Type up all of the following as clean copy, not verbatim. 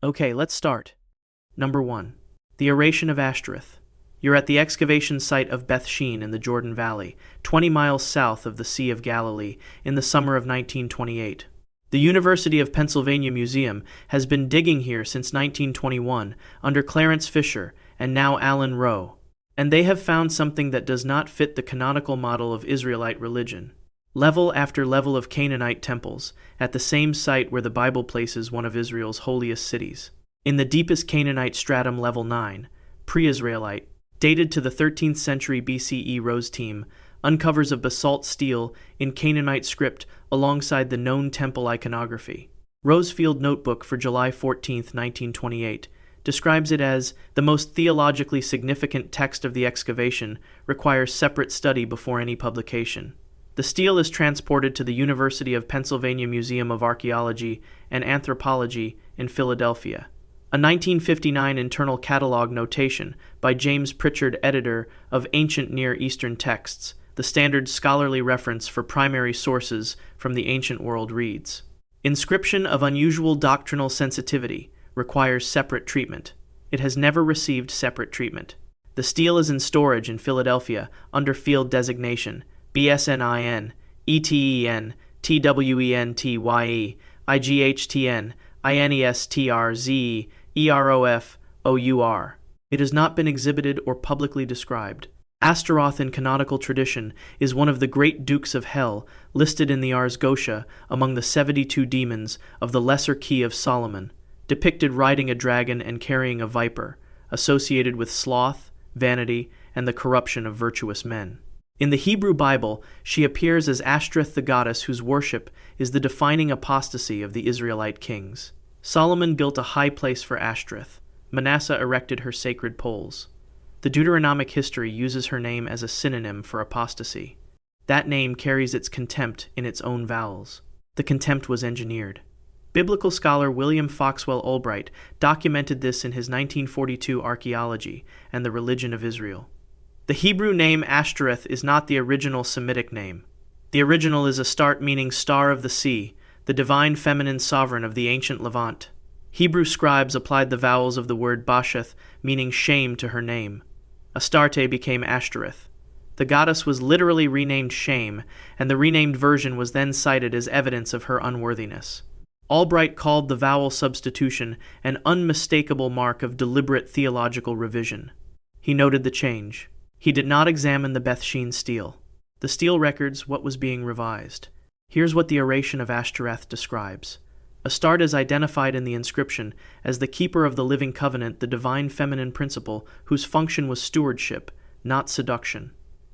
Okay, let's start. Number 1. The Oration of Ashtoreth. You're at the excavation site of Beth Shean in the Jordan Valley, 20 miles south of the Sea of Galilee, in the summer of 1928. The University of Pennsylvania Museum has been digging here since 1921 under Clarence Fisher and now Alan Rowe, and they have found something that does not fit the canonical model of Israelite religion. Level after level of Canaanite temples, at the same site where the Bible places one of Israel's holiest cities. In the deepest Canaanite stratum, level 9, pre-Israelite, dated to the 13th century BCE Rose Team, uncovers of basalt stele in Canaanite script alongside the known temple iconography. Rosefield Notebook for July 14, 1928, describes it as the most theologically significant text of the excavation, requires separate study before any publication. The stele is transported to the University of Pennsylvania Museum of Archaeology and Anthropology in Philadelphia. A 1959 internal catalog notation by James Pritchard, editor of Ancient Near Eastern Texts, the standard scholarly reference for primary sources from the ancient world, reads, "Inscription of unusual doctrinal sensitivity, requires separate treatment. It has never received separate treatment. The stele is in storage in Philadelphia under field designation BSNIN, ETEN, TWENTYE, IGHTN, INESTRZE, EROF, OUR. It has not been exhibited or publicly described. Ashtoreth in canonical tradition is one of the great dukes of hell listed in the Ars Goetia among the 72 demons of the Lesser Key of Solomon, depicted riding a dragon and carrying a viper, associated with sloth, vanity, and the corruption of virtuous men. In the Hebrew Bible, she appears as Ashtoreth, the goddess whose worship is the defining apostasy of the Israelite kings. Solomon built a high place for Ashtoreth. Manasseh erected her sacred poles. The Deuteronomic history uses her name as a synonym for apostasy. That name carries its contempt in its own vowels. The contempt was engineered. Biblical scholar William Foxwell Albright documented this in his 1942 Archaeology and the Religion of Israel. The Hebrew name Ashtoreth is not the original Semitic name. The original is Astarte, meaning star of the sea, the divine feminine sovereign of the ancient Levant. Hebrew scribes applied the vowels of the word Basheth, meaning shame, to her name. Astarte became Ashtoreth. The goddess was literally renamed Shame, and the renamed version was then cited as evidence of her unworthiness. Albright called the vowel substitution an unmistakable mark of deliberate theological revision. He noted the change. He did not examine the Beth Shean stele. The stele records what was being revised. Here's what the Oration of Ashtoreth describes. Astarte is identified in the inscription as the keeper of the living covenant, the divine feminine principle whose function was stewardship, not seduction.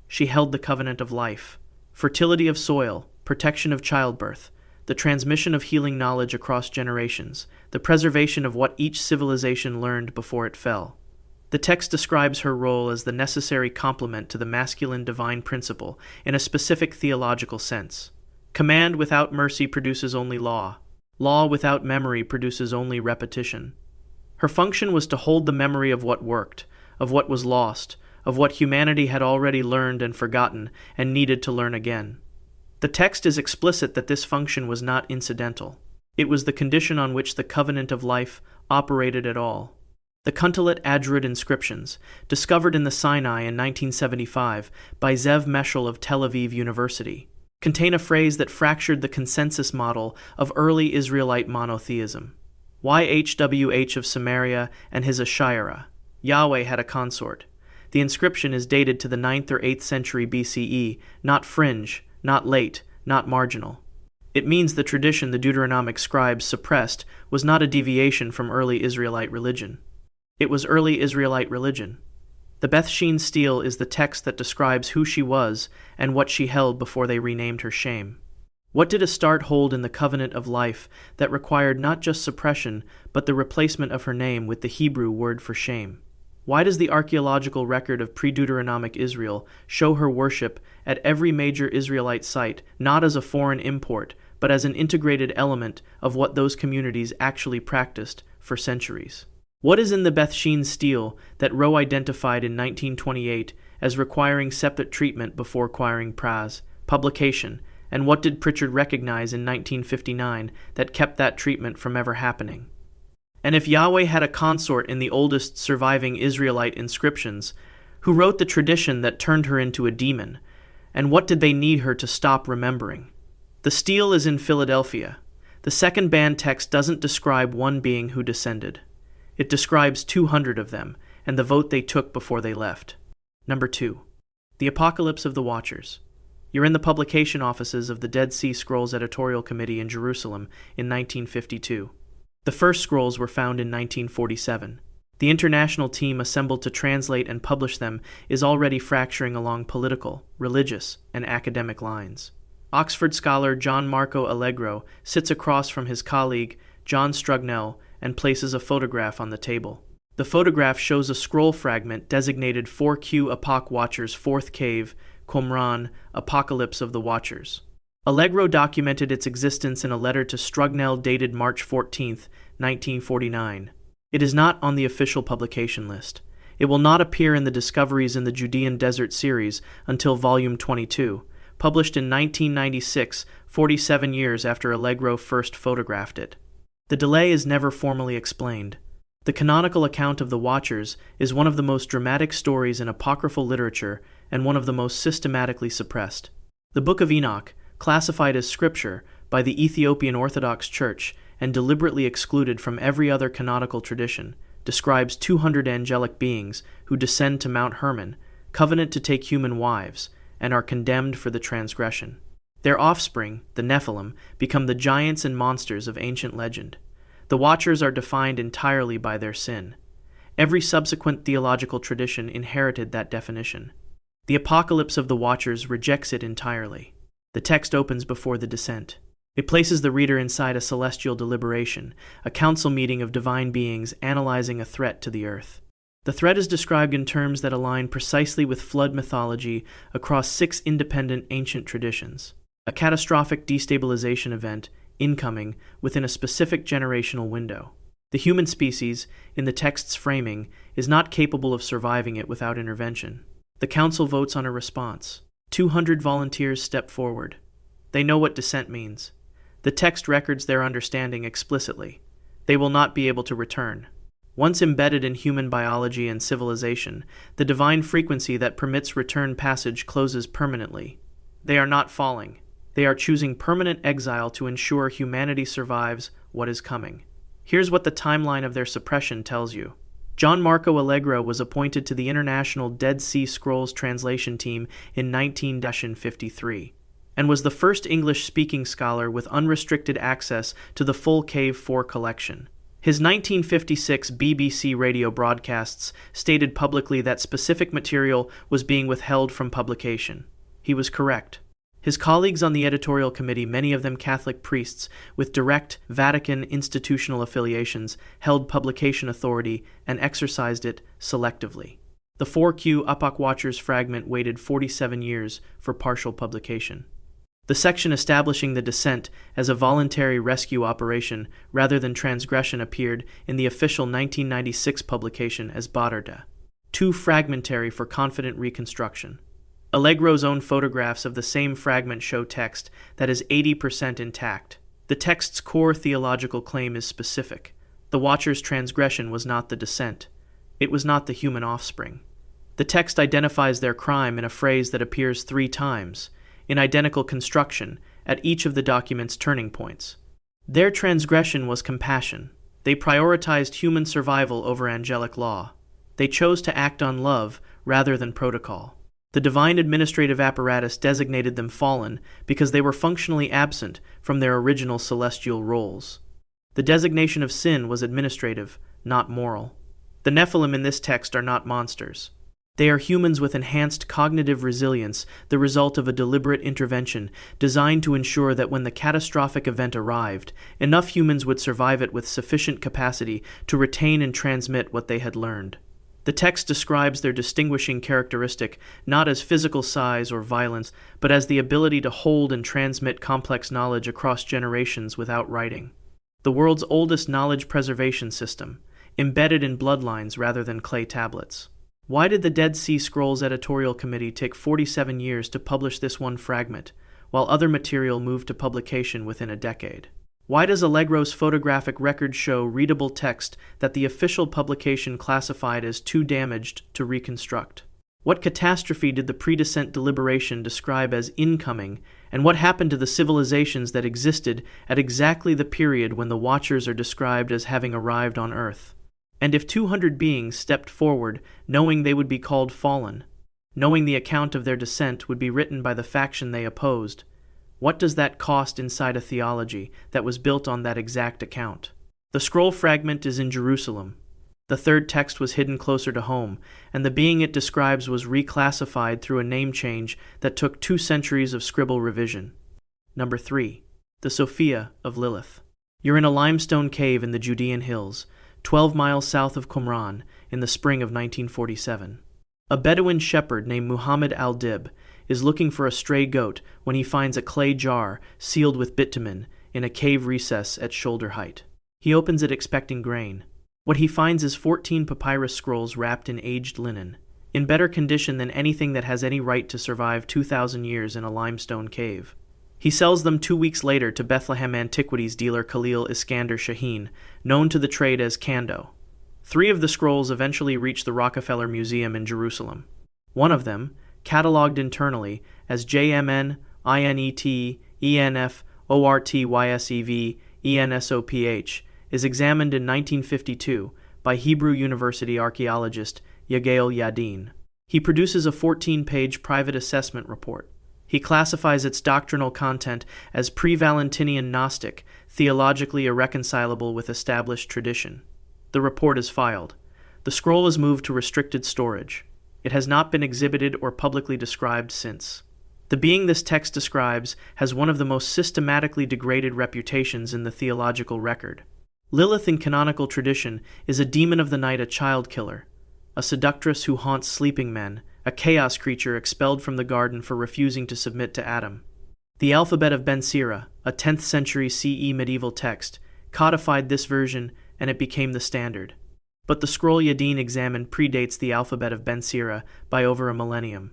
She held the covenant of life, fertility of soil, protection of childbirth, the transmission of healing knowledge across generations, the preservation of what each civilization learned before it fell. The text describes her role as the necessary complement to the masculine divine principle in a specific theological sense. Command without mercy produces only law. Law without memory produces only repetition. Her function was to hold the memory of what worked, of what was lost, of what humanity had already learned and forgotten and needed to learn again. The text is explicit that this function was not incidental. It was the condition on which the covenant of life operated at all. The Kuntalit Adjurid inscriptions, discovered in the Sinai in 1975 by Zev Meshel of Tel Aviv University, contain a phrase that fractured the consensus model of early Israelite monotheism. YHWH of Samaria and his Asherah. Yahweh had a consort. The inscription is dated to the 9th or 8th century BCE, not fringe, not late, not marginal. It means the tradition the Deuteronomic scribes suppressed was not a deviation from early Israelite religion. It was early Israelite religion. The Beth Shean stele is the text that describes who she was and what she held before they renamed her Shame. What did Astarte hold in the covenant of life that required not just suppression, but the replacement of her name with the Hebrew word for shame? Why does the archaeological record of pre-Deuteronomic Israel show her worship at every major Israelite site not as a foreign import, but as an integrated element of what those communities actually practiced for centuries? What is in the Beth Shean stele that Rowe identified in 1928 as requiring separate treatment before acquiring publication, and what did Pritchard recognize in 1959 that kept that treatment from ever happening? And if Yahweh had a consort in the oldest surviving Israelite inscriptions, who wrote the tradition that turned her into a demon, and what did they need her to stop remembering? The stele is in Philadelphia. The second band text doesn't describe one being who descended. It describes 200 of them, and the vote they took before they left. Number 2. The Apocalypse of the Watchers. You're in the publication offices of the Dead Sea Scrolls Editorial Committee in Jerusalem in 1952. The first scrolls were found in 1947. The international team assembled to translate and publish them is already fracturing along political, religious, and academic lines. Oxford scholar John Marco Allegro sits across from his colleague John Strugnell and places a photograph on the table. The photograph shows a scroll fragment designated 4Q Apoc Watchers 4th Cave, Qumran, Apocalypse of the Watchers. Allegro documented its existence in a letter to Strugnell dated March 14, 1949. It is not on the official publication list. It will not appear in the Discoveries in the Judean Desert series until Volume 22, published in 1996, 47 years after Allegro first photographed it. The delay is never formally explained. The canonical account of the Watchers is one of the most dramatic stories in apocryphal literature and one of the most systematically suppressed. The Book of Enoch, classified as scripture by the Ethiopian Orthodox Church and deliberately excluded from every other canonical tradition, describes 200 angelic beings who descend to Mount Hermon, covenant to take human wives, and are condemned for the transgression. Their offspring, the Nephilim, become the giants and monsters of ancient legend. The Watchers are defined entirely by their sin. Every subsequent theological tradition inherited that definition. The Apocalypse of the Watchers rejects it entirely. The text opens before the descent. It places the reader inside a celestial deliberation, a council meeting of divine beings analyzing a threat to the earth. The threat is described in terms that align precisely with flood mythology across 6 independent ancient traditions. A catastrophic destabilization event, incoming, within a specific generational window. The human species, in the text's framing, is not capable of surviving it without intervention. The council votes on a response. 200 volunteers step forward. They know what descent means. The text records their understanding explicitly. They will not be able to return. Once embedded in human biology and civilization, the divine frequency that permits return passage closes permanently. They are not falling. They are choosing permanent exile to ensure humanity survives what is coming. Here's what the timeline of their suppression tells you. John Marco Allegro was appointed to the International Dead Sea Scrolls translation team in 1953, and was the first English-speaking scholar with unrestricted access to the full Cave 4 collection. His 1956 BBC radio broadcasts stated publicly that specific material was being withheld from publication. He was correct. His colleagues on the editorial committee, many of them Catholic priests with direct Vatican institutional affiliations, held publication authority and exercised it selectively. The 4Q Apoc Watchers fragment waited 47 years for partial publication. The section establishing the descent as a voluntary rescue operation rather than transgression appeared in the official 1996 publication as Badarda, too fragmentary for confident reconstruction. Allegro's own photographs of the same fragment show text that is 80% intact. The text's core theological claim is specific. The Watchers' transgression was not the descent. It was not the human offspring. The text identifies their crime in a phrase that appears 3 times, in identical construction, at each of the document's turning points. Their transgression was compassion. They prioritized human survival over angelic law. They chose to act on love rather than protocol. The divine administrative apparatus designated them fallen because they were functionally absent from their original celestial roles. The designation of sin was administrative, not moral. The Nephilim in this text are not monsters. They are humans with enhanced cognitive resilience, the result of a deliberate intervention designed to ensure that when the catastrophic event arrived, enough humans would survive it with sufficient capacity to retain and transmit what they had learned. The text describes their distinguishing characteristic not as physical size or violence, but as the ability to hold and transmit complex knowledge across generations without writing. The world's oldest knowledge preservation system, embedded in bloodlines rather than clay tablets. Why did the Dead Sea Scrolls editorial committee take 47 years to publish this one fragment, while other material moved to publication within a decade? Why does Allegro's photographic record show readable text that the official publication classified as too damaged to reconstruct? What catastrophe did the pre-descent deliberation describe as incoming, and what happened to the civilizations that existed at exactly the period when the Watchers are described as having arrived on Earth? And if 200 beings stepped forward, knowing they would be called fallen, knowing the account of their descent would be written by the faction they opposed, what does that cost inside a theology that was built on that exact account? The scroll fragment is in Jerusalem. The third text was hidden closer to home, and the being it describes was reclassified through a name change that took 2 centuries of scribble revision. Number 3. The Sophia of Lilith. You're in a limestone cave in the Judean hills, 12 miles south of Qumran, in the spring of 1947. A Bedouin shepherd named Muhammad al-Dib is looking for a stray goat when he finds a clay jar sealed with bitumen in a cave recess at shoulder height. He opens it expecting grain. What he finds is 14 papyrus scrolls wrapped in aged linen, in better condition than anything that has any right to survive 2,000 years in a limestone cave. He sells them 2 weeks later to Bethlehem antiquities dealer Khalil Iskander Shaheen, known to the trade as Kando. 3 of the scrolls eventually reach the Rockefeller Museum in Jerusalem. One of them, catalogued internally as JMN, INET, ENF, ORTYSEV, ENSOPH, is examined in 1952 by Hebrew University archaeologist Yigael Yadin. He produces a 14-page private assessment report. He classifies its doctrinal content as pre-Valentinian Gnostic, theologically irreconcilable with established tradition. The report is filed. The scroll is moved to restricted storage. It has not been exhibited or publicly described since. The being this text describes has one of the most systematically degraded reputations in the theological record. Lilith in canonical tradition is a demon of the night, a child killer, a seductress who haunts sleeping men, a chaos creature expelled from the garden for refusing to submit to Adam. The alphabet of Ben Sira, a 10th century CE medieval text, codified this version and it became the standard. But the scroll Yadin examined predates the alphabet of Ben Sira by over a millennium,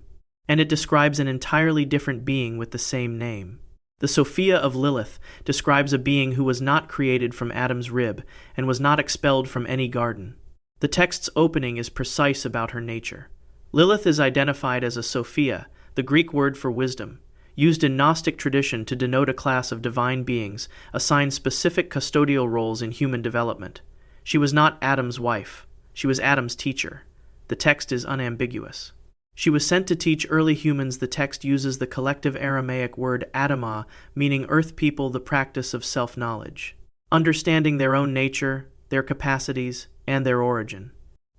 and it describes an entirely different being with the same name. The Sophia of Lilith describes a being who was not created from Adam's rib and was not expelled from any garden. The text's opening is precise about her nature. Lilith is identified as a Sophia, the Greek word for wisdom, used in Gnostic tradition to denote a class of divine beings assigned specific custodial roles in human development. She was not Adam's wife. She was Adam's teacher. The text is unambiguous. She was sent to teach early humans. The text uses the collective Aramaic word Adamah, meaning earth people, the practice of self-knowledge, understanding their own nature, their capacities, and their origin.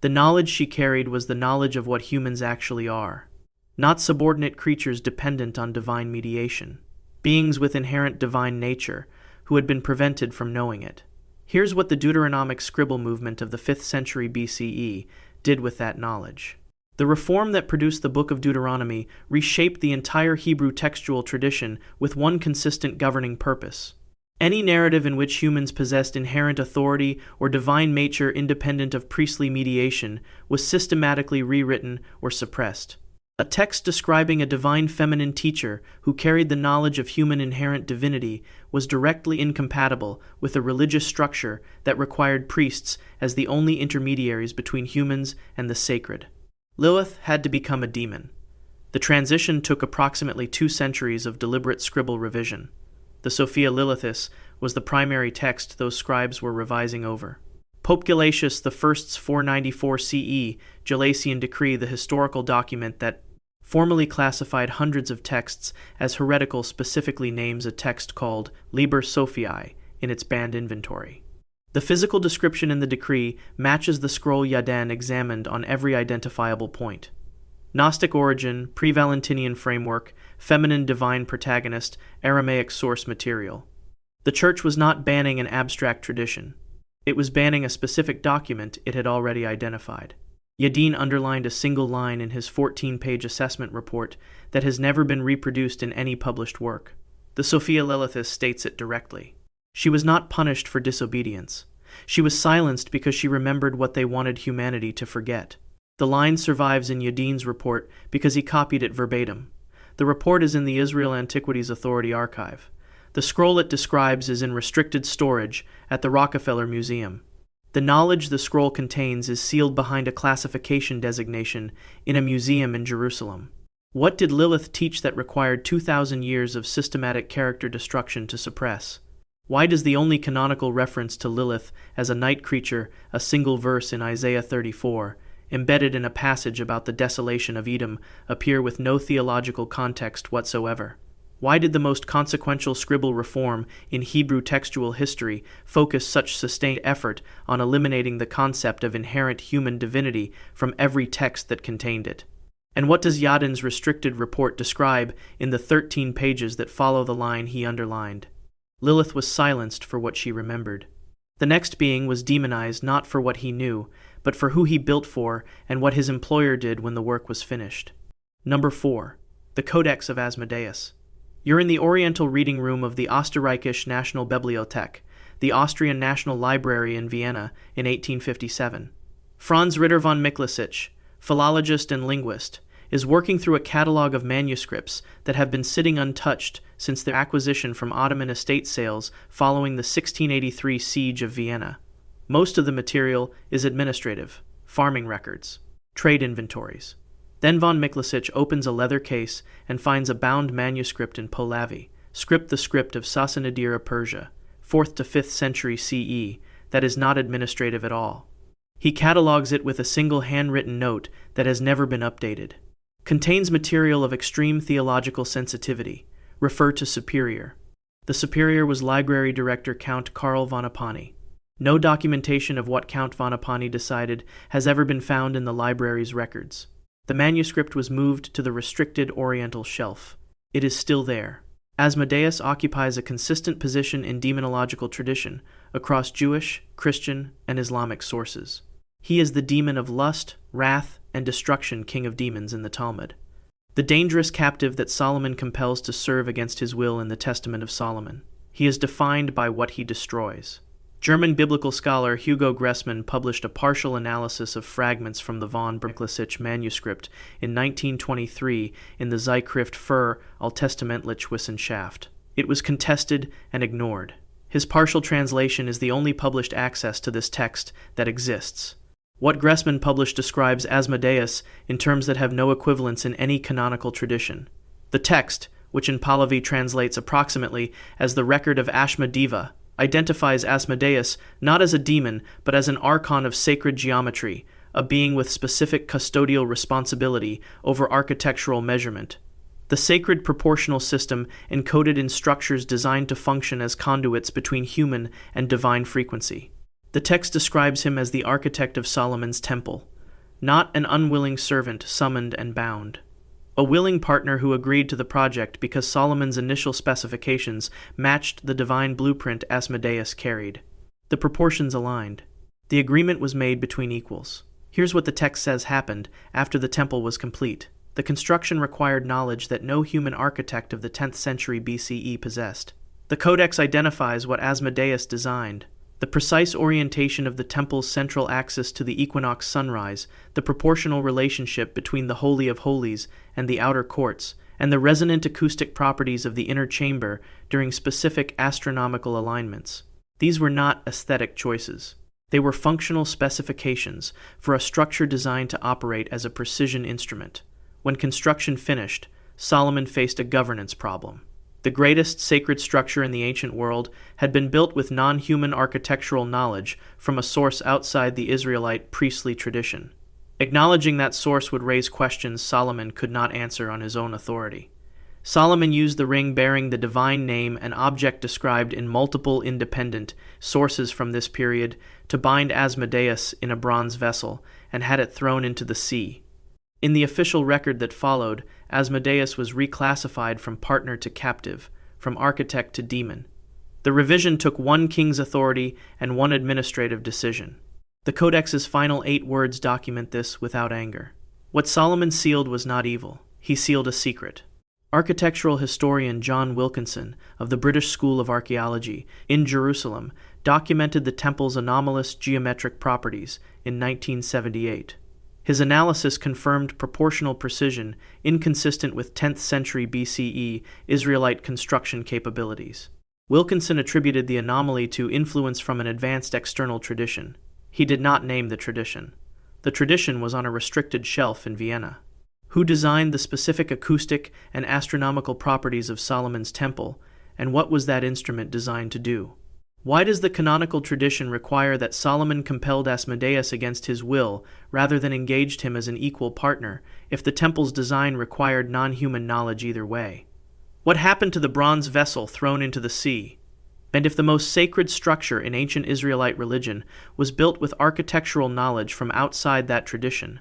The knowledge she carried was the knowledge of what humans actually are, not subordinate creatures dependent on divine mediation, beings with inherent divine nature who had been prevented from knowing it. Here's what the Deuteronomic scribble movement of the 5th century BCE did with that knowledge. The reform that produced the Book of Deuteronomy reshaped the entire Hebrew textual tradition with one consistent governing purpose. Any narrative in which humans possessed inherent authority or divine nature independent of priestly mediation was systematically rewritten or suppressed. A text describing a divine feminine teacher who carried the knowledge of human inherent divinity was directly incompatible with a religious structure that required priests as the only intermediaries between humans and the sacred. Lilith had to become a demon. The transition took approximately 2 centuries of deliberate scribble revision. The Sophia Lilithis was the primary text those scribes were revising over. Pope Gelasius I's 494 CE Gelasian decree, the historical document that formally classified hundreds of texts as heretical, specifically names a text called Liber Sophiae in its banned inventory. The physical description in the decree matches the scroll Yadin examined on every identifiable point. Gnostic origin, pre-Valentinian framework, feminine divine protagonist, Aramaic source material. The Church was not banning an abstract tradition. It was banning a specific document it had already identified. Yadin underlined a single line in his 14-page assessment report that has never been reproduced in any published work. The Sophia Lilithis states it directly. She was not punished for disobedience. She was silenced because she remembered what they wanted humanity to forget. The line survives in Yadin's report because he copied it verbatim. The report is in the Israel Antiquities Authority archive. The scroll it describes is in restricted storage at the Rockefeller Museum. The knowledge the scroll contains is sealed behind a classification designation in a museum in Jerusalem. What did Lilith teach that required 2,000 years of systematic character destruction to suppress? Why does the only canonical reference to Lilith as a night creature, a single verse in Isaiah 34, embedded in a passage about the desolation of Edom, appear with no theological context whatsoever? Why did the most consequential scribal reform in Hebrew textual history focus such sustained effort on eliminating the concept of inherent human divinity from every text that contained it? And what does Yadin's restricted report describe in the 13 pages that follow the line he underlined? Lilith was silenced for what she remembered. The next being was demonized not for what he knew, but for who he built for and what his employer did when the work was finished. Number 4. The Codex of Asmodeus. You're in the Oriental reading room of the Österreichische National Bibliothek, the Austrian National Library in Vienna, in 1857. Franz Ritter von Miklasich, philologist and linguist, is working through a catalog of manuscripts that have been sitting untouched since their acquisition from Ottoman estate sales following the 1683 siege of Vienna. Most of the material is administrative, farming records, trade inventories. Then von Miklasich opens a leather case and finds a bound manuscript in Pahlavi, the script of Sassanidira, Persia, 4th to 5th century CE, that is not administrative at all. He catalogues it with a single handwritten note that has never been updated. Contains material of extreme theological sensitivity. Refer to superior. The superior was library director Count Karl von Apani. No documentation of what Count von Apani decided has ever been found in the library's records. The manuscript was moved to the restricted Oriental shelf. It is still there. Asmodeus occupies a consistent position in demonological tradition across Jewish, Christian, and Islamic sources. He is the demon of lust, wrath, and destruction, king of demons in the Talmud. The dangerous captive that Solomon compels to serve against his will in the Testament of Solomon. He is defined by what he destroys. German biblical scholar Hugo Gressmann published a partial analysis of fragments from the von Miklasich manuscript in 1923 in the Zeitschrift für Alttestamentliche Wissenschaft. It was contested and ignored. His partial translation is the only published access to this text that exists. What Gressmann published describes Asmodeus in terms that have no equivalence in any canonical tradition. The text, which in Pahlavi translates approximately as the record of Ashmedeva, identifies Asmodeus not as a demon, but as an archon of sacred geometry, a being with specific custodial responsibility over architectural measurement. The sacred proportional system encoded in structures designed to function as conduits between human and divine frequency. The text describes him as the architect of Solomon's temple, not an unwilling servant summoned and bound. A willing partner who agreed to the project because Solomon's initial specifications matched the divine blueprint Asmodeus carried. The proportions aligned. The agreement was made between equals. Here's what the text says happened after the temple was complete. The construction required knowledge that no human architect of the 10th century BCE possessed. The codex identifies what Asmodeus designed. The precise orientation of the temple's central axis to the equinox sunrise, the proportional relationship between the Holy of Holies and the outer courts, and the resonant acoustic properties of the inner chamber during specific astronomical alignments. These were not aesthetic choices. They were functional specifications for a structure designed to operate as a precision instrument. When construction finished, Solomon faced a governance problem. The greatest sacred structure in the ancient world had been built with non-human architectural knowledge from a source outside the Israelite priestly tradition. Acknowledging that source would raise questions Solomon could not answer on his own authority. Solomon used the ring bearing the divine name and object described in multiple independent sources from this period to bind Asmodeus in a bronze vessel and had it thrown into the sea. In the official record that followed, Asmodeus was reclassified from partner to captive, from architect to demon. The revision took one king's authority and one administrative decision. The Codex's final 8 words document this without anger. What Solomon sealed was not evil. He sealed a secret. Architectural historian John Wilkinson of the British School of Archaeology in Jerusalem documented the temple's anomalous geometric properties in 1978. His analysis confirmed proportional precision inconsistent with 10th century BCE Israelite construction capabilities. Wilkinson attributed the anomaly to influence from an advanced external tradition. He did not name the tradition. The tradition was on a restricted shelf in Vienna. Who designed the specific acoustic and astronomical properties of Solomon's temple, and what was that instrument designed to do? Why does the canonical tradition require that Solomon compelled Asmodeus against his will rather than engaged him as an equal partner, if the temple's design required non-human knowledge either way? What happened to the bronze vessel thrown into the sea? And if the most sacred structure in ancient Israelite religion was built with architectural knowledge from outside that tradition,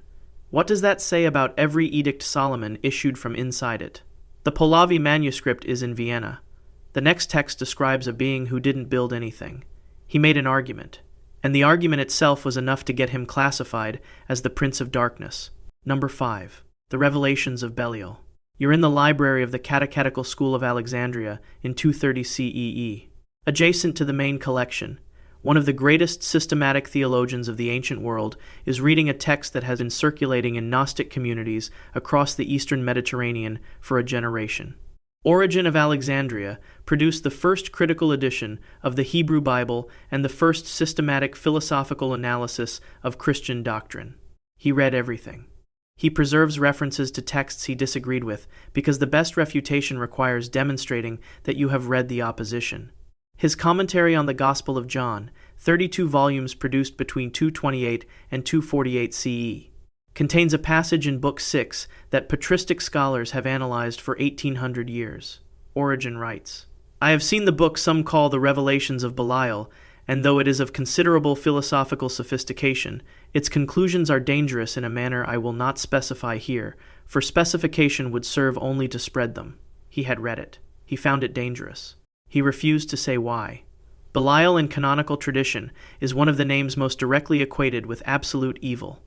what does that say about every edict Solomon issued from inside it? The Pahlavi manuscript is in Vienna. The next text describes a being who didn't build anything. He made an argument, and the argument itself was enough to get him classified as the Prince of Darkness. Number 5. The Revelations of Belial. You're in the library of the Catechetical School of Alexandria in 230 CEE. Adjacent to the main collection, one of the greatest systematic theologians of the ancient world is reading a text that has been circulating in Gnostic communities across the eastern Mediterranean for a generation. Origen of Alexandria produced the first critical edition of the Hebrew Bible and the first systematic philosophical analysis of Christian doctrine. He read everything. He preserves references to texts he disagreed with because the best refutation requires demonstrating that you have read the opposition. His commentary on the Gospel of John, 32 volumes produced between 228 and 248 CE, contains a passage in Book 6 that patristic scholars have analyzed for 1800 years. Origen writes, "I have seen the book some call the Revelations of Belial, and though it is of considerable philosophical sophistication, its conclusions are dangerous in a manner I will not specify here, for specification would serve only to spread them." He had read it. He found it dangerous. He refused to say why. Belial in canonical tradition is one of the names most directly equated with absolute evil.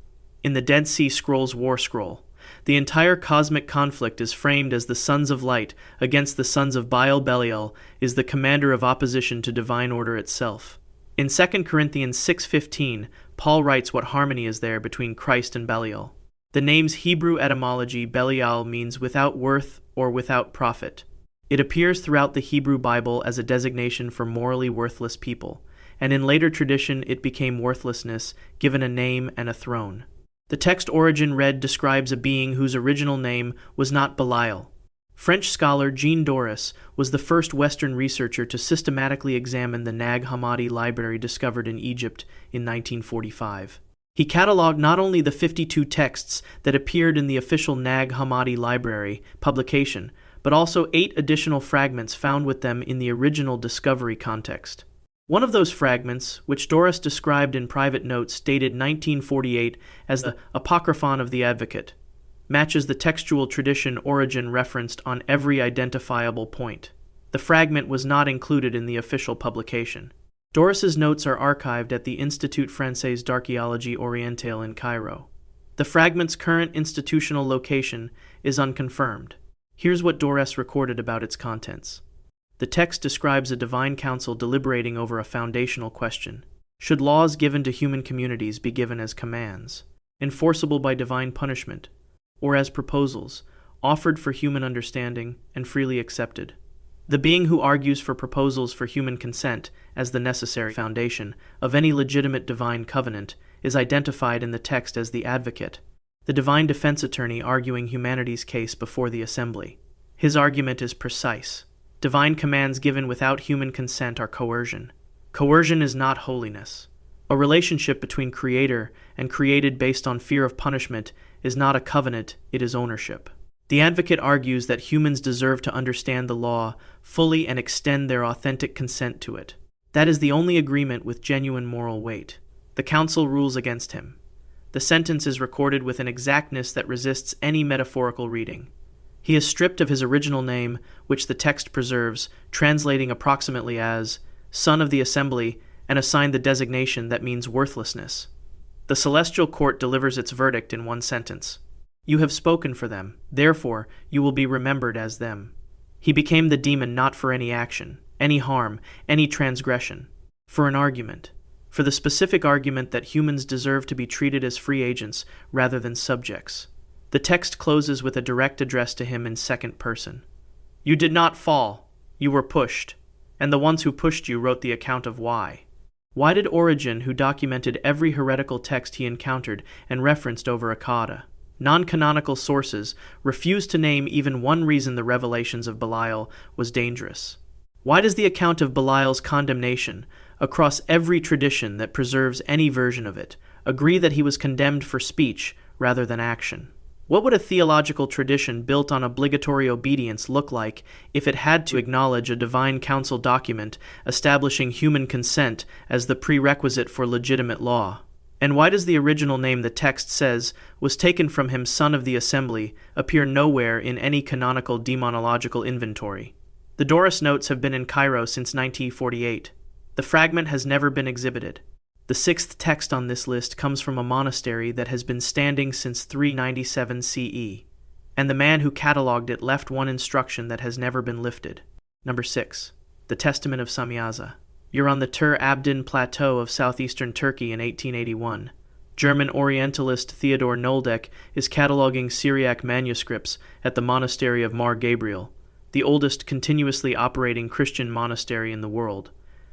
In the Dead Sea Scrolls War Scroll, the entire cosmic conflict is framed as the sons of light against the sons of Belial is the commander of opposition to divine order itself. In 2 Corinthians 6:15, Paul writes what harmony is there between Christ and Belial. The name's Hebrew etymology Belial means without worth or without profit. It appears throughout the Hebrew Bible as a designation for morally worthless people, and in later tradition it became worthlessness, given a name and a throne. The text Origen read describes a being whose original name was not Belial. French scholar Jean Doris was the first Western researcher to systematically examine the Nag Hammadi library discovered in Egypt in 1945. He catalogued not only the 52 texts that appeared in the official Nag Hammadi library publication, but also 8 additional fragments found with them in the original discovery context. One of those fragments, which Doris described in private notes dated 1948 as the Apocryphon of the Advocate, matches the textual tradition Origen referenced on every identifiable point. The fragment was not included in the official publication. Doris's notes are archived at the Institut Français d'Archéologie Orientale in Cairo. The fragment's current institutional location is unconfirmed. Here's what Doris recorded about its contents. The text describes a divine council deliberating over a foundational question. Should laws given to human communities be given as commands, enforceable by divine punishment, or as proposals, offered for human understanding and freely accepted? The being who argues for proposals for human consent as the necessary foundation of any legitimate divine covenant is identified in the text as the advocate, the divine defense attorney arguing humanity's case before the assembly. His argument is precise. Divine commands given without human consent are coercion. Coercion is not holiness. A relationship between creator and created based on fear of punishment is not a covenant, it is ownership. The advocate argues that humans deserve to understand the law fully and extend their authentic consent to it. That is the only agreement with genuine moral weight. The council rules against him. The sentence is recorded with an exactness that resists any metaphorical reading. He is stripped of his original name, which the text preserves, translating approximately as son of the assembly, and assigned the designation that means worthlessness. The celestial court delivers its verdict in one sentence. You have spoken for them, therefore you will be remembered as them. He became the demon not for any action, any harm, any transgression, for an argument, for the specific argument that humans deserve to be treated as free agents rather than subjects. The text closes with a direct address to him in second person. You did not fall, you were pushed. and the ones who pushed you wrote the account of why. Why did Origen, who documented every heretical text he encountered and referenced over a coda? Non-canonical sources refuse to name even one reason the revelations of Belial was dangerous. Why does the account of Belial's condemnation, across every tradition that preserves any version of it, agree that he was condemned for speech rather than action? What would a theological tradition built on obligatory obedience look like if it had to acknowledge a divine council document establishing human consent as the prerequisite for legitimate law? And why does the original name the text says was taken from him, son of the assembly, appear nowhere in any canonical demonological inventory? The Doris notes have been in Cairo since 1948. The fragment has never been exhibited. The sixth text on this list comes from a monastery that has been standing since 397 CE, and the man who catalogued it left one instruction that has never been lifted. Number 6. The Testament of Samyaza. You're on the Abdon plateau of southeastern Turkey in 1881. German Orientalist Theodor Noldeck is cataloging Syriac manuscripts at the monastery of Mar Gabriel, the oldest continuously operating Christian monastery in the world.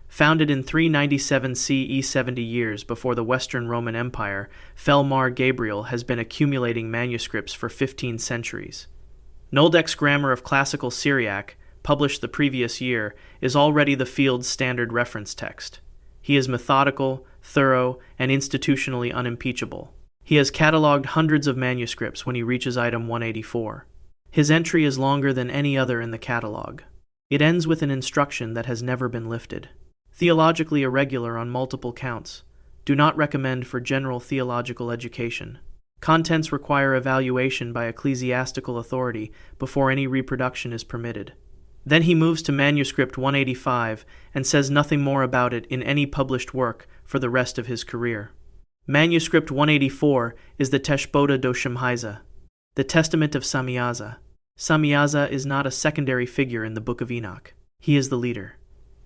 Founded in 397 CE, 70 years before the Western Roman Empire, Mar Gabriel has been accumulating manuscripts for 15 centuries. Noldeck's Grammar of Classical Syriac, published the previous year, is already the field's standard reference text. He is methodical, thorough, and institutionally unimpeachable. He has catalogued hundreds of manuscripts when he reaches item 184. His entry is longer than any other in the catalog. It ends with an instruction that has never been lifted. Theologically irregular on multiple counts. Do not recommend for general theological education. Contents require evaluation by ecclesiastical authority before any reproduction is permitted. Then he moves to manuscript 185 and says nothing more about it in any published work for the rest of his career. Manuscript 184 is the Teshboda do Shemhaiza, the Testament of Samyaza. Samyaza is not a secondary figure in the Book of Enoch. He is the leader.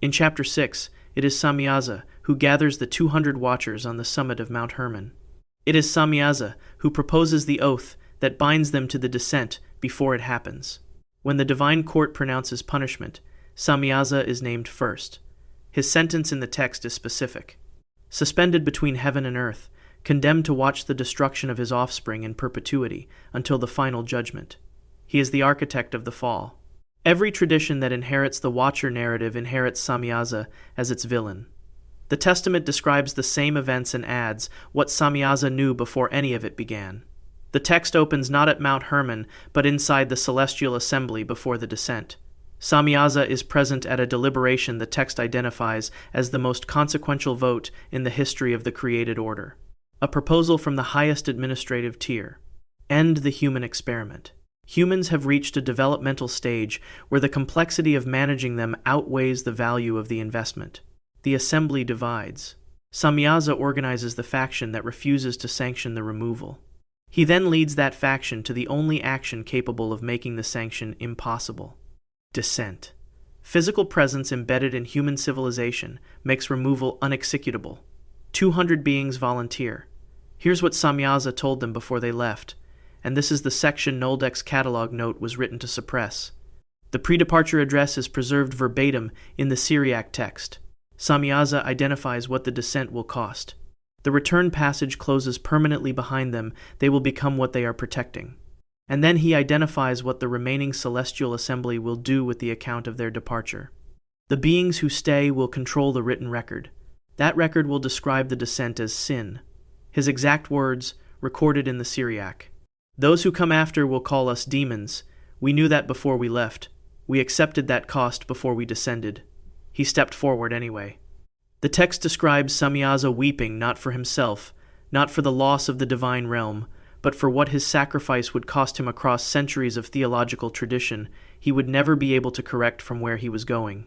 In chapter 6, it is Samyaza who gathers the 200 watchers on the summit of Mount Hermon. It is Samyaza who proposes the oath that binds them to the descent before it happens. When the divine court pronounces punishment, Samyaza is named first. His sentence in the text is specific. Suspended between heaven and earth, condemned to watch the destruction of his offspring in perpetuity until the final judgment. He is the architect of the fall. Every tradition that inherits the Watcher narrative inherits Samyaza as its villain. The Testament describes the same events and adds what Samyaza knew before any of it began. The text opens not at Mount Hermon, but inside the celestial assembly before the descent. Samyaza is present at a deliberation the text identifies as the most consequential vote in the history of the created order. A proposal from the highest administrative tier. End the human experiment. Humans have reached a developmental stage where the complexity of managing them outweighs the value of the investment. The assembly divides. Samyaza organizes the faction that refuses to sanction the removal. He then leads that faction to the only action capable of making the sanction impossible. Descent. Physical presence embedded in human civilization makes removal unexecutable. 200 beings volunteer. Here's what Samyaza told them before they left, and this is the section Noldeck's catalog note was written to suppress. The pre-departure address is preserved verbatim in the Syriac text. Samyaza identifies what the descent will cost. The return passage closes permanently behind them. They will become what they are protecting. And then he identifies what the remaining celestial assembly will do with the account of their departure. The beings who stay will control the written record. That record will describe the descent as sin. His exact words, recorded in the Syriac. Those who come after will call us demons. We knew that before we left. We accepted that cost before we descended. He stepped forward anyway. The text describes Samyaza weeping not for himself, not for the loss of the divine realm, but for what his sacrifice would cost him across centuries of theological tradition he would never be able to correct from where he was going.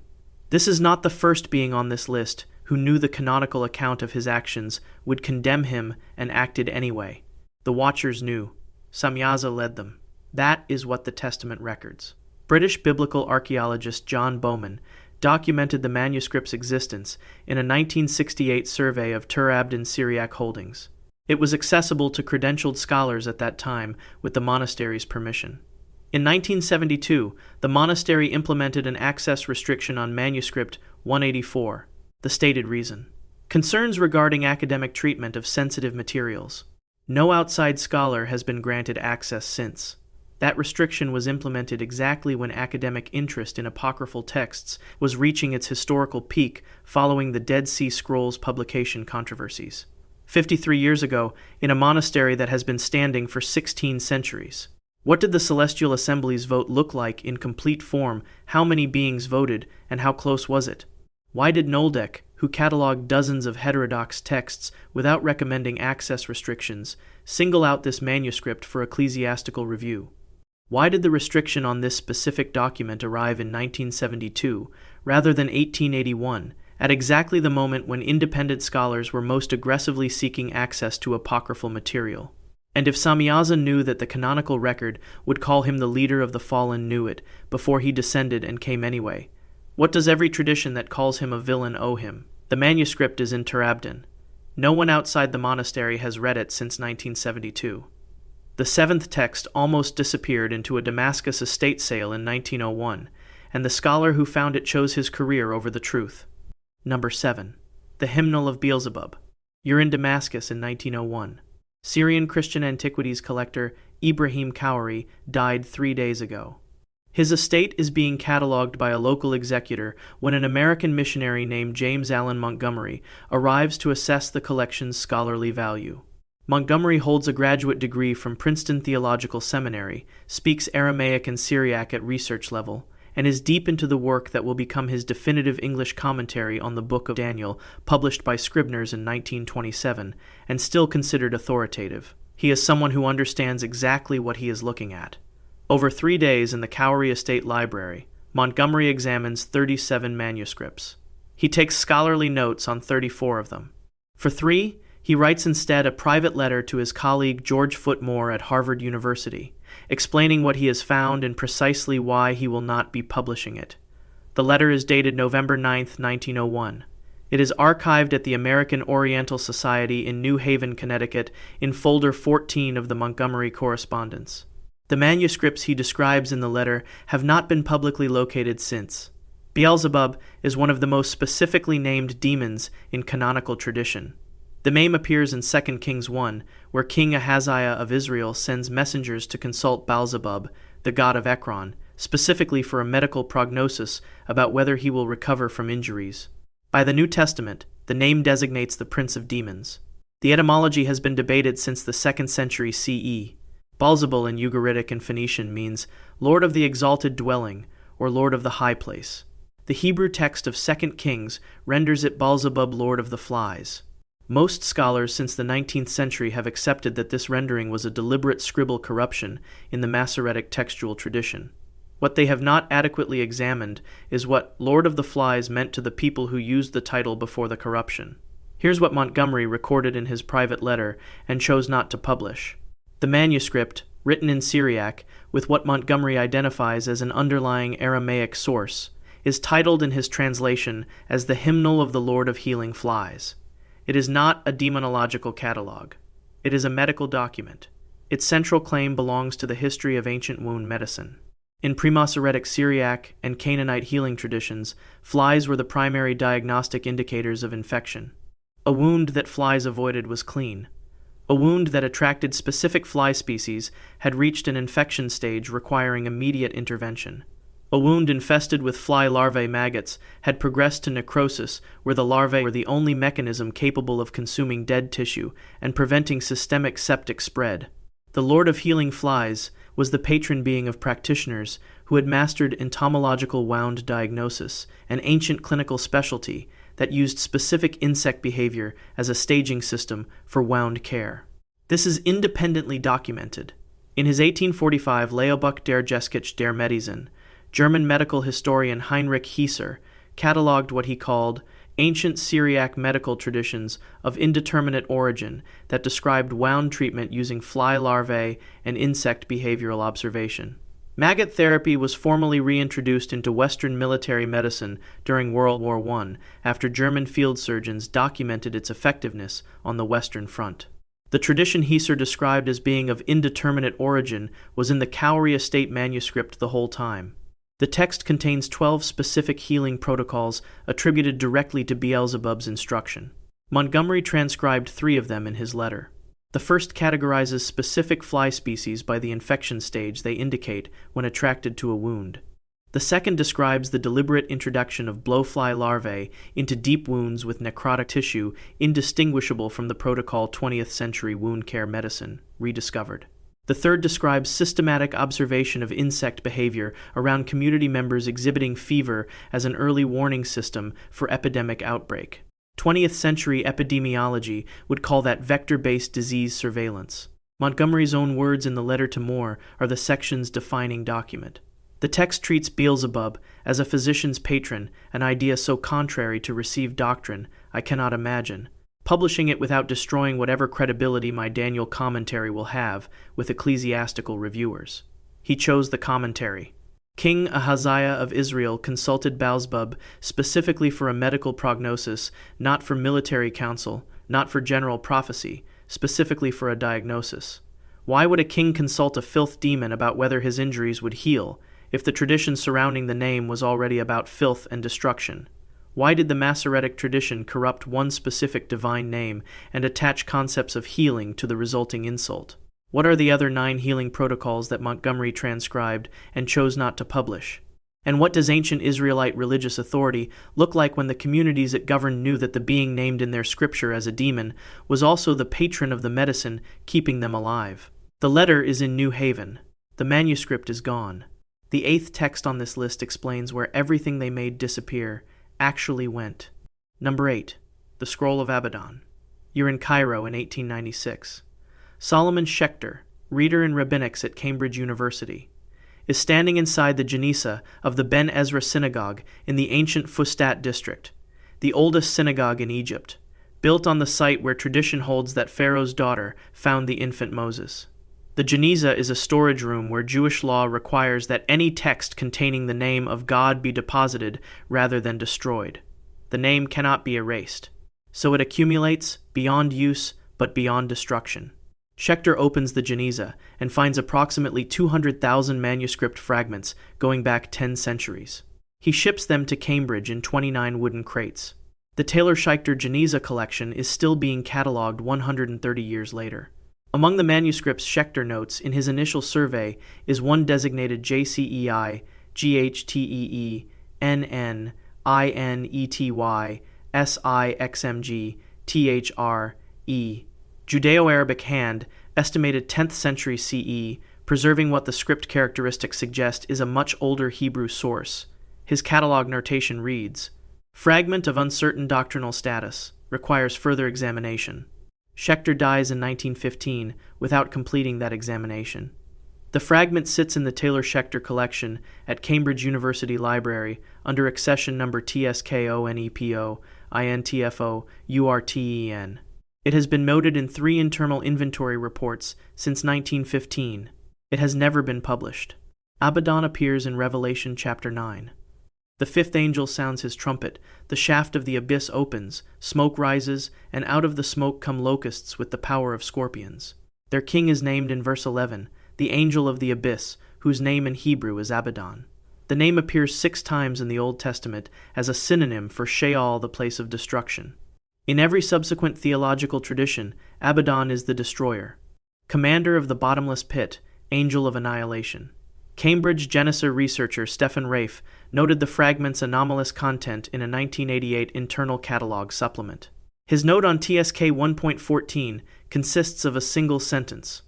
This is not the first being on this list who knew the canonical account of his actions would condemn him and acted anyway. The Watchers knew. Samyaza led them. That is what the Testament records. British biblical archaeologist John Bowman documented the manuscript's existence in a 1968 survey of Abdon Syriac holdings. It was accessible to credentialed scholars at that time with the monastery's permission. In 1972, the monastery implemented an access restriction on manuscript 184. The stated reason: concerns regarding academic treatment of sensitive materials. No outside scholar has been granted access since. That restriction was implemented exactly when academic interest in apocryphal texts was reaching its historical peak following the Dead Sea Scrolls publication controversies. 53 years ago, in a monastery that has been standing for 16 centuries. What did the Celestial Assembly's vote look like in complete form? How many beings voted, and how close was it? Why did Noldek, who cataloged dozens of heterodox texts without recommending access restrictions, single out this manuscript for ecclesiastical review? Why did the restriction on this specific document arrive in 1972, rather than 1881, at exactly the moment when independent scholars were most aggressively seeking access to apocryphal material? And if Samyaza knew that the canonical record would call him the leader of the fallen knew it before he descended and came anyway, what does every tradition that calls him a villain owe him? The manuscript is in Abdon. No one outside the monastery has read it since 1972. The seventh text almost disappeared into a Damascus estate sale in 1901, and the scholar who found it chose his career over the truth. Number 7. The Hymnal of Beelzebub. You're in Damascus in 1901. Syrian Christian antiquities collector Ibrahim Kouari died 3 days ago. His estate is being catalogued by a local executor when an American missionary named James Allen Montgomery arrives to assess the collection's scholarly value. Montgomery holds a graduate degree from Princeton Theological Seminary, speaks Aramaic and Syriac at research level, and is deep into the work that will become his definitive English commentary on the Book of Daniel, published by Scribner's in 1927, and still considered authoritative. He is someone who understands exactly what he is looking at. Over 3 days in the Kouari Estate Library, Montgomery examines 37 manuscripts. He takes scholarly notes on 34 of them. For 3, he writes instead a private letter to his colleague George Footmore at Harvard University, explaining what he has found and precisely why he will not be publishing it. The letter is dated November 9, 1901. It is archived at the American Oriental Society in New Haven, Connecticut, in folder 14 of the Montgomery correspondence. The manuscripts he describes in the letter have not been publicly located since. Beelzebub is one of the most specifically named demons in canonical tradition. The name appears in 2 Kings 1, where King Ahaziah of Israel sends messengers to consult Beelzebub, the god of Ekron, specifically for a medical prognosis about whether he will recover from injuries. By the New Testament, the name designates the prince of demons. The etymology has been debated since the 2nd century CE. Beelzebul in Ugaritic and Phoenician means Lord of the Exalted Dwelling, or Lord of the High Place. The Hebrew text of 2 Kings renders it Beelzebub, Lord of the Flies. Most scholars since the 19th century have accepted that this rendering was a deliberate scribal corruption in the Masoretic textual tradition. What they have not adequately examined is what Lord of the Flies meant to the people who used the title before the corruption. Here's what Montgomery recorded in his private letter and chose not to publish. The manuscript, written in Syriac, with what Montgomery identifies as an underlying Aramaic source, is titled in his translation as the Hymnal of the Lord of Healing Flies. It is not a demonological catalog. It is a medical document. Its central claim belongs to the history of ancient wound medicine. In pre-Masoretic Syriac and Canaanite healing traditions, flies were the primary diagnostic indicators of infection. A wound that flies avoided was clean. A wound that attracted specific fly species had reached an infection stage requiring immediate intervention. A wound infested with fly larvae maggots had progressed to necrosis, where the larvae were the only mechanism capable of consuming dead tissue and preventing systemic septic spread. The Lord of Healing Flies was the patron being of practitioners who had mastered entomological wound diagnosis, an ancient clinical specialty that used specific insect behavior as a staging system for wound care. This is independently documented. In his 1845 Lehrbuch der Geschichte der Medizin, German medical historian Heinrich Hieser catalogued what he called ancient Syriac medical traditions of indeterminate origin that described wound treatment using fly larvae and insect behavioral observation. Maggot therapy was formally reintroduced into Western military medicine during World War I after German field surgeons documented its effectiveness on the Western Front. The tradition Heser described as being of indeterminate origin was in the Cowrie estate manuscript the whole time. The text contains 12 specific healing protocols attributed directly to Beelzebub's instruction. Montgomery transcribed 3 of them in his letter. The first categorizes specific fly species by the infection stage they indicate when attracted to a wound. The second describes the deliberate introduction of blowfly larvae into deep wounds with necrotic tissue indistinguishable from the protocol 20th century wound care medicine, rediscovered. The third describes systematic observation of insect behavior around community members exhibiting fever as an early warning system for epidemic outbreak. 20th century epidemiology would call that vector-based disease surveillance. Montgomery's own words in the letter to Moore are the section's defining document. The text treats Beelzebub as a physician's patron, an idea so contrary to received doctrine, I cannot imagine. Publishing it without destroying whatever credibility my Daniel commentary will have with ecclesiastical reviewers. He chose the commentary. King Ahaziah of Israel consulted Beelzebub specifically for a medical prognosis, not for military counsel, not for general prophecy, specifically for a diagnosis. Why would a king consult a filth demon about whether his injuries would heal, if the tradition surrounding the name was already about filth and destruction? Why did the Masoretic tradition corrupt one specific divine name and attach concepts of healing to the resulting insult? What are the other 9 healing protocols that Montgomery transcribed and chose not to publish? And what does ancient Israelite religious authority look like when the communities it governed knew that the being named in their scripture as a demon was also the patron of the medicine keeping them alive? The letter is in New Haven. The manuscript is gone. The 8th text on this list explains where everything they made disappear actually went. Number 8. The Scroll of Abdon. You're in Cairo in 1896. Solomon Schechter, reader in rabbinics at Cambridge University, is standing inside the Genisa of the Ben Ezra Synagogue in the ancient Fustat district, the oldest synagogue in Egypt, built on the site where tradition holds that Pharaoh's daughter found the infant Moses. The Geniza is a storage room where Jewish law requires that any text containing the name of God be deposited rather than destroyed. The name cannot be erased. So it accumulates, beyond use, but beyond destruction. Schechter opens the Geniza and finds approximately 200,000 manuscript fragments going back 10 centuries. He ships them to Cambridge in 29 wooden crates. The Taylor-Schechter Geniza collection is still being catalogued 130 years later. Among the manuscripts Schechter notes in his initial survey is one designated JCEI, GHTEE, NN, INETY, SIXMG, THR, Judeo-Arabic hand, estimated 10th century CE, preserving what the script characteristics suggest is a much older Hebrew source. His catalog notation reads, "Fragment of uncertain doctrinal status, requires further examination." Schechter dies in 1915 without completing that examination. The fragment sits in the Taylor-Schechter collection at Cambridge University Library under accession number TSKONEPO INTFO URTEN. It has been noted in 3 internal inventory reports since 1915. It has never been published. Abdon appears in Revelation chapter 9. The 5th angel sounds his trumpet, the shaft of the abyss opens, smoke rises, and out of the smoke come locusts with the power of scorpions. Their king is named in verse 11, the angel of the abyss, whose name in Hebrew is Abdon. The name appears 6 times in the Old Testament as a synonym for Sheol, the place of destruction. In every subsequent theological tradition, Abdon is the destroyer, commander of the bottomless pit, angel of annihilation. Cambridge Genesis researcher Stephen Rafe noted the fragment's anomalous content in a 1988 internal catalog supplement. His note on TSK 1.14 consists of a single sentence.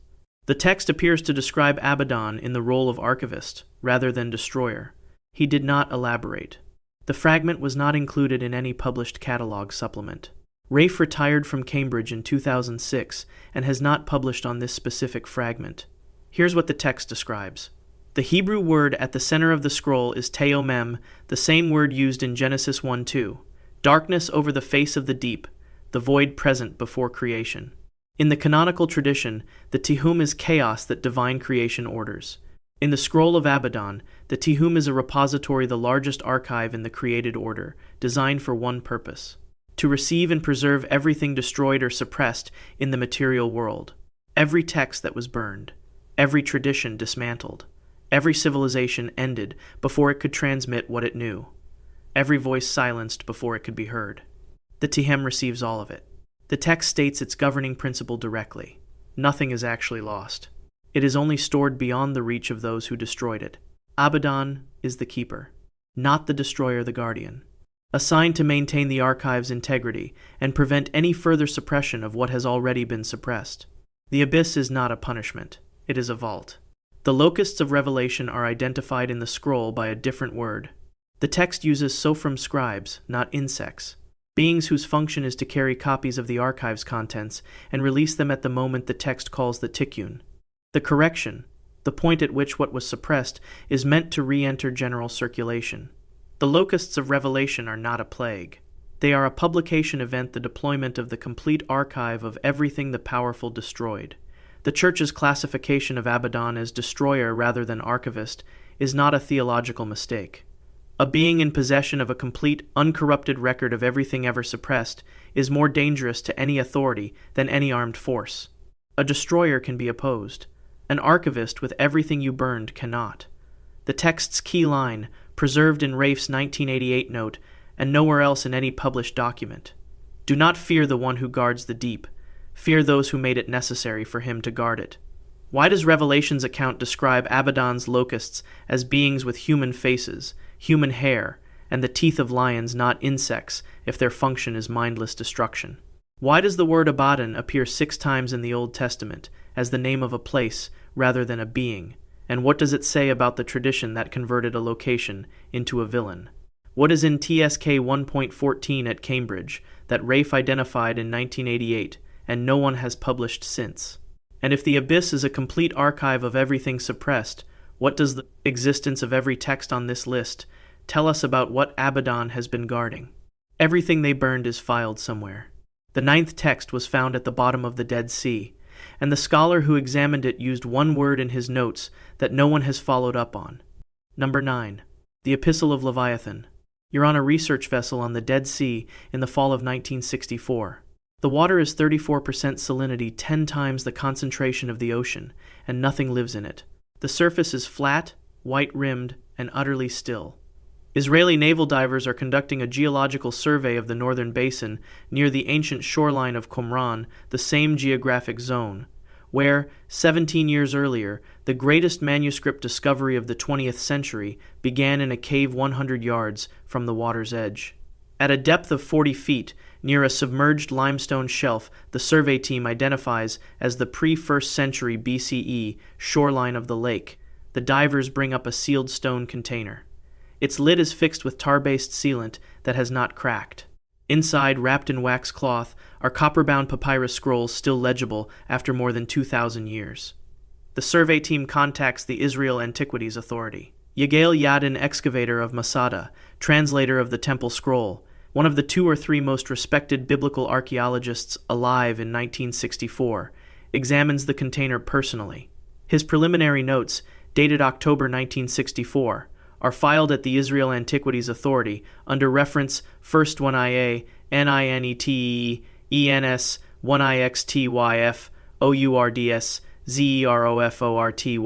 The text appears to describe Abdon in the role of archivist, rather than destroyer. He did not elaborate. The fragment was not included in any published catalog supplement. Rafe retired from Cambridge in 2006 and has not published on this specific fragment. Here's what the text describes. The Hebrew word at the center of the scroll is teomem, the same word used in Genesis 1:2, darkness over the face of the deep, the void present before creation. In the canonical tradition, the Tehum is chaos that divine creation orders. In the Scroll of Abdon, the Tehum is a repository, the largest archive in the created order, designed for one purpose. to receive and preserve everything destroyed or suppressed in the material world, every text that was burned, every tradition dismantled, every civilization ended before it could transmit what it knew, every voice silenced before it could be heard. The Tihem receives all of it. The text states its governing principle directly. Nothing is actually lost. It is only stored beyond the reach of those who destroyed it. Abdon is the keeper, not the destroyer, the guardian, assigned to maintain the archive's integrity and prevent any further suppression of what has already been suppressed. The abyss is not a punishment. It is a vault. The locusts of Revelation are identified in the scroll by a different word. The text uses sophrim scribes, not insects, beings whose function is to carry copies of the archive's contents and release them at the moment the text calls the tikkun. The correction, the point at which what was suppressed, is meant to re-enter general circulation. The locusts of Revelation are not a plague. They are a publication event, the deployment of the complete archive of everything the powerful destroyed. The Church's classification of Abdon as destroyer rather than archivist is not a theological mistake. A being in possession of a complete, uncorrupted record of everything ever suppressed is more dangerous to any authority than any armed force. A destroyer can be opposed. An archivist with everything you burned cannot. The text's key line, preserved in Rafe's 1988 note, and nowhere else in any published document. Do not fear the one who guards the deep. Fear those who made it necessary for him to guard it. Why does Revelation's account describe Abdon's locusts as beings with human faces, human hair, and the teeth of lions, not insects, if their function is mindless destruction? Why does the word Abdon appear 6 times in the Old Testament as the name of a place rather than a being? And what does it say about the tradition that converted a location into a villain? What is in TSK 1.14 at Cambridge that Rafe identified in 1988 and no one has published since? And if the abyss is a complete archive of everything suppressed, what does the existence of every text on this list tell us about what Abdon has been guarding? Everything they burned is filed somewhere. The 9th text was found at the bottom of the Dead Sea, and the scholar who examined it used one word in his notes that no one has followed up on. Number 9. The Epistle of Leviathan. You're on a research vessel on the Dead Sea in the fall of 1964. The water is 34% salinity, 10 times the concentration of the ocean, and nothing lives in it. The surface is flat, white-rimmed, and utterly still. Israeli naval divers are conducting a geological survey of the northern basin near the ancient shoreline of Qumran, the same geographic zone, where, 17 years earlier, the greatest manuscript discovery of the 20th century began in a cave 100 yards from the water's edge. At a depth of 40 feet, near a submerged limestone shelf, the survey team identifies as the pre-1st century BCE shoreline of the lake. The divers bring up a sealed stone container. Its lid is fixed with tar-based sealant that has not cracked. Inside, wrapped in wax cloth, are copper-bound papyrus scrolls still legible after more than 2,000 years. The survey team contacts the Israel Antiquities Authority. Yigael Yadin, excavator of Masada, translator of the Temple Scroll, one of the 2 or 3 most respected biblical archaeologists alive in 1964, examines the container personally. His preliminary notes, dated October 1964, are filed at the Israel Antiquities Authority under reference 1st 1IA, NINETE, ENS, 1IXTYF, OURDS, ZEROFORTYONE.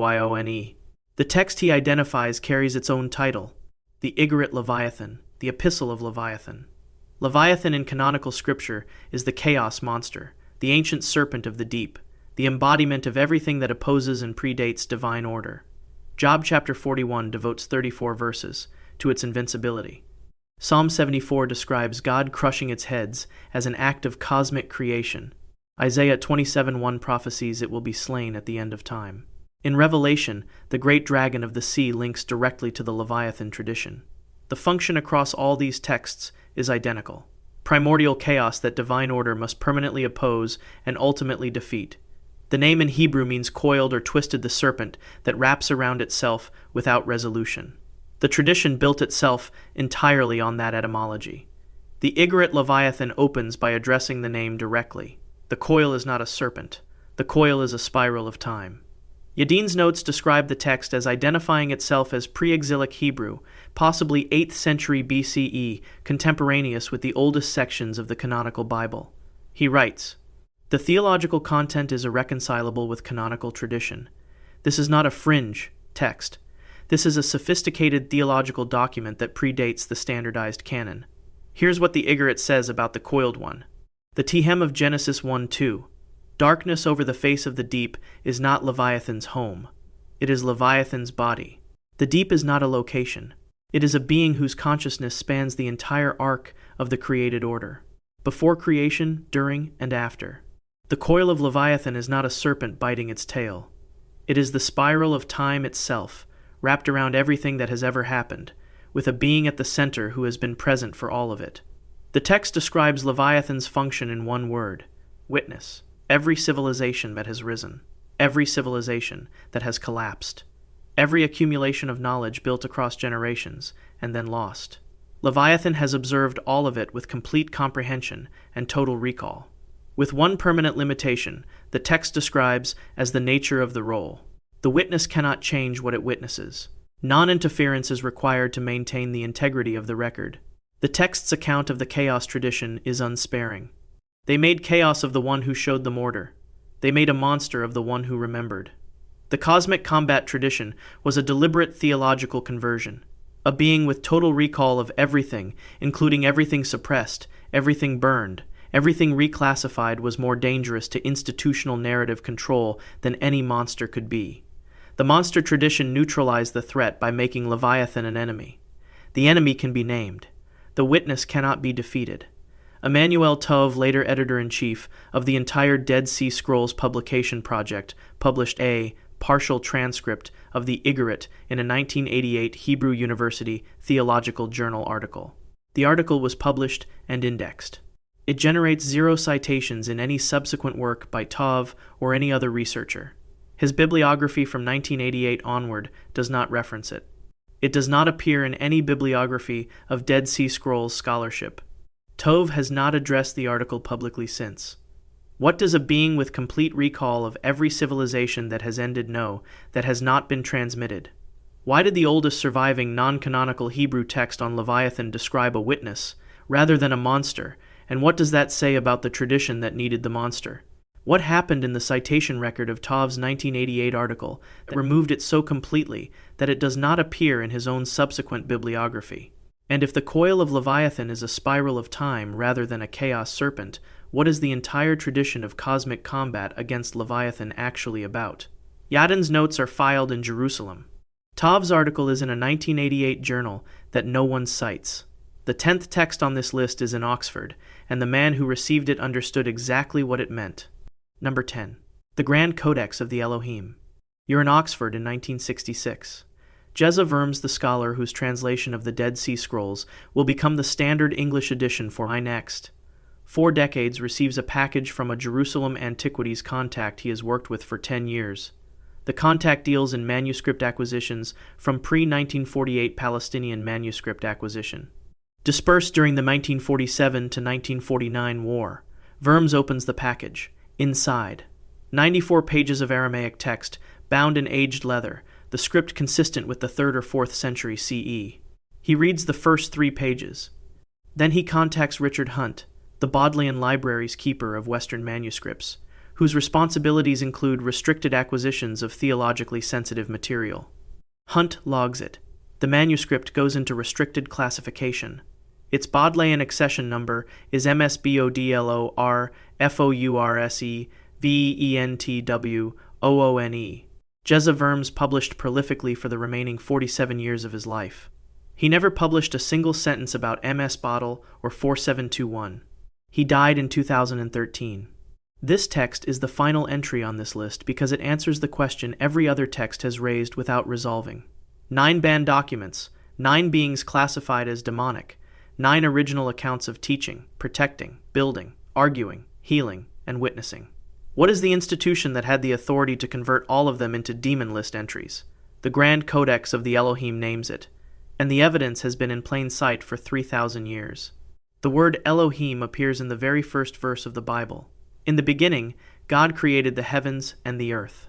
The text he identifies carries its own title, the Igorot Leviathan, the Epistle of Leviathan. Leviathan in canonical scripture is the chaos monster, the ancient serpent of the deep, the embodiment of everything that opposes and predates divine order. Job chapter 41 devotes 34 verses to its invincibility. Psalm 74 describes God crushing its heads as an act of cosmic creation. Isaiah 27:1 prophesies it will be slain at the end of time. In Revelation, the great dragon of the sea links directly to the Leviathan tradition. The function across all these texts is identical. Primordial chaos that divine order must permanently oppose and ultimately defeat. The name in Hebrew means coiled or twisted the serpent that wraps around itself without resolution. The tradition built itself entirely on that etymology. The Igorot Leviathan opens by addressing the name directly. The coil is not a serpent. The coil is a spiral of time. Yadin's notes describe the text as identifying itself as pre-exilic Hebrew, possibly 8th century BCE, contemporaneous with the oldest sections of the canonical Bible. He writes, "The theological content is irreconcilable with canonical tradition. This is not a fringe text. This is a sophisticated theological document that predates the standardized canon. Here's what the Igorot says about the coiled one. The Tehem of Genesis 1:2. Darkness over the face of the deep is not Leviathan's home. It is Leviathan's body. The deep is not a location. It is a being whose consciousness spans the entire arc of the created order, before creation, during, and after. The coil of Leviathan is not a serpent biting its tail. It is the spiral of time itself, wrapped around everything that has ever happened, with a being at the center who has been present for all of it. The text describes Leviathan's function in one word: witness. Every civilization that has risen, every civilization that has collapsed, every accumulation of knowledge built across generations and then lost. Leviathan has observed all of it with complete comprehension and total recall. With one permanent limitation, the text describes as the nature of the role. The witness cannot change what it witnesses. Non-interference is required to maintain the integrity of the record. The text's account of the chaos tradition is unsparing. They made chaos of the one who showed them order. They made a monster of the one who remembered. The cosmic combat tradition was a deliberate theological conversion. A being with total recall of everything, including everything suppressed, everything burned, everything reclassified, was more dangerous to institutional narrative control than any monster could be. The monster tradition neutralized the threat by making Leviathan an enemy. The enemy can be named. The witness cannot be defeated. Emmanuel Tov, later editor-in-chief of the entire Dead Sea Scrolls publication project, published a partial transcript of the Igorot in a 1988 Hebrew University Theological Journal article. The article was published and indexed. It generates 0 citations in any subsequent work by Tov or any other researcher. His bibliography from 1988 onward does not reference it. It does not appear in any bibliography of Dead Sea Scrolls scholarship. Tov has not addressed the article publicly since. What does a being with complete recall of every civilization that has ended know that has not been transmitted? Why did the oldest surviving non-canonical Hebrew text on Leviathan describe a witness rather than a monster, and what does that say about the tradition that needed the monster? What happened in the citation record of Tov's 1988 article that removed it so completely that it does not appear in his own subsequent bibliography? And if the coil of Leviathan is a spiral of time rather than a chaos serpent, what is the entire tradition of cosmic combat against Leviathan actually about? Yadin's notes are filed in Jerusalem. Tov's article is in a 1988 journal that no one cites. The 10th text on this list is in Oxford, and the man who received it understood exactly what it meant. Number 10. The Grand Codex of the Elohim. You're in Oxford in 1966. Jezza Vermes, the scholar whose translation of the Dead Sea Scrolls will become the standard English edition for iNext, 4 decades, receives a package from a Jerusalem antiquities contact he has worked with for 10 years. The contact deals in manuscript acquisitions from pre-1948 Palestinian manuscript acquisition. Dispersed during the 1947 to 1949 war, Vermes opens the package. Inside, 94 pages of Aramaic text, bound in aged leather, the script consistent with the 3rd or 4th century CE. He reads the first 3 pages. Then he contacts Richard Hunt, the Bodleian Library's keeper of Western manuscripts, whose responsibilities include restricted acquisitions of theologically sensitive material. Hunt logs it. The manuscript goes into restricted classification. Its Bodleian accession number is MSBODLORFOURSEVENTWOONE. Jezza Vermes published prolifically for the remaining 47 years of his life. He never published a single sentence about MS Bottle or 4721. He died in 2013. This text is the final entry on this list because it answers the question every other text has raised without resolving. 9 banned documents, 9 beings classified as demonic, 9 original accounts of teaching, protecting, building, arguing, healing, and witnessing. What is the institution that had the authority to convert all of them into demon list entries? The Grand Codex of the Elohim names it, and the evidence has been in plain sight for 3,000 years. The word Elohim appears in the very first verse of the Bible. In the beginning, God created the heavens and the earth.